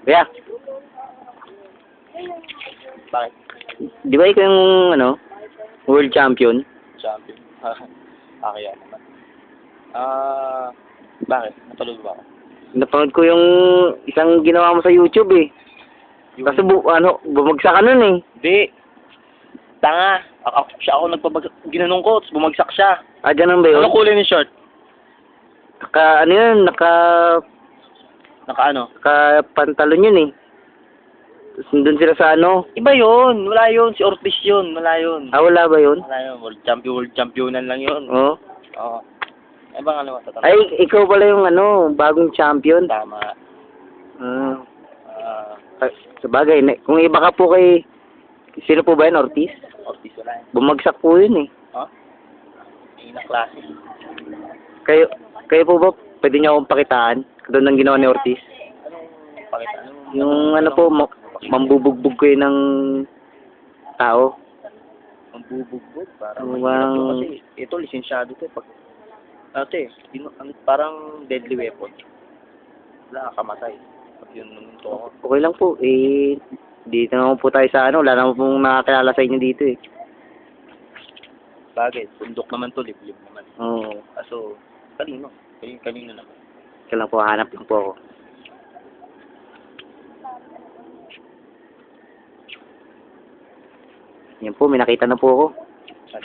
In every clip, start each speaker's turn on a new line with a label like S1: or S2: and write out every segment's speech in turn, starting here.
S1: Kaya,
S2: Bakit?
S1: di ba ikaw yung, world champion?
S2: Champion. Kaya naman. Bakit? Natulog ba ako?
S1: Napanood ko yung isang ginawa mo sa YouTube eh. Kasi bumagsak ka nun eh.
S2: Hindi. Tanga. Siya ako ginanong ko, tapos bumagsak siya.
S1: Ah, ganun ba yun?
S2: Ano kulay ni short? Naka ano?
S1: Pantalon yun eh. Tapos nandun sila sa
S2: Iba yun. Wala yun. Si Ortiz yun. Wala yun.
S1: wala ba yun?
S2: Wala yun. World championan lang yun.
S1: Oo.
S2: Oo. Ay bang ano matatanda?
S1: Ay, ikaw pala yung bagong champion.
S2: Tama.
S1: Ah. Sa bagay, kung iba ka po sino po ba yun, Ortiz?
S2: Ortiz wala yun.
S1: Bumagsak po yun eh.
S2: Ha? Ina klase.
S1: Kayo po ba, pwede niyo akong pakitaan? Doon ang ginawa ni Ortiz?
S2: Anong pakita?
S1: Yung mambubugbog ko yun ng tao.
S2: Mambubugbog? Parang
S1: Ano
S2: mahirap
S1: bang-
S2: yun kasi ito, lisensyado to. Parang deadly weapon. Wala kakamatay. Pag yun nung to.
S1: Okay lang po, dito naman po tayo sa wala naman pong nakakilala sa inyo dito eh.
S2: Bagay, bundok naman to, liblib naman.
S1: Oo.
S2: Kaso, kanino? Kanino naman?
S1: Kaya lang po, hanap lang po ako. Yan po, may nakita na po ako.
S2: Saan?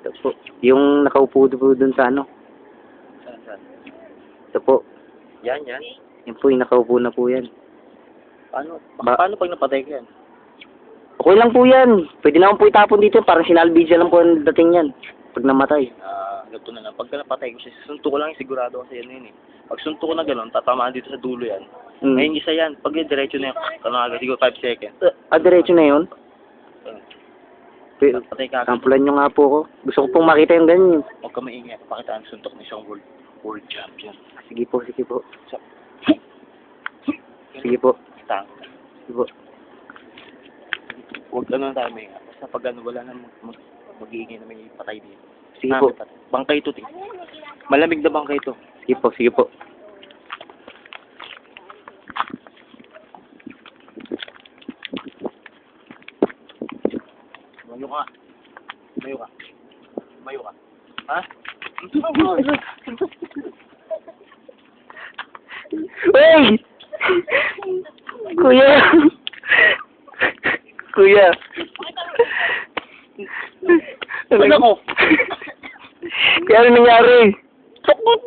S1: Ito po, yung nakaupo po dun sa
S2: Saan?
S1: Ito po,
S2: Yan.
S1: yan po, yung nakaupo na po yan.
S2: Paano pag napatay ka yan?
S1: Okay lang po yan. Pwede naman po itapon dito. Parang sinalbidya lang po ang dating yan. Pag namatay.
S2: Ganito na lang. Pagka napatay ko siya, sunto ko lang sigurado kasi yan yun eh. Pag sunto ko na gano'n, tatamaan dito sa dulo yan. Ngayon isa yan. Pag yung diretso na yan, agad siguro 5 seconds.
S1: Diretso na yun?
S2: Patay ka agad.
S1: Sampulan nyo nga po ako. Gusto ko pong makita yung ganyan.
S2: Huwag ka maingay. Papakitaan suntok ng isang world champion.
S1: Sige po. Sige po.
S2: Tang.
S1: Sige po.
S2: Huwag ka na tayo maingay. Basta pag wala na mag-iingay na may patay dito.
S1: Sige po.
S2: Bangkay ito, malamig na bangkay ito.
S1: Sige po.
S2: Mayo ka. Ha?
S1: Wey! Kuya!
S2: Ano ako?
S1: Kaya ano nangyari?
S2: Sakot!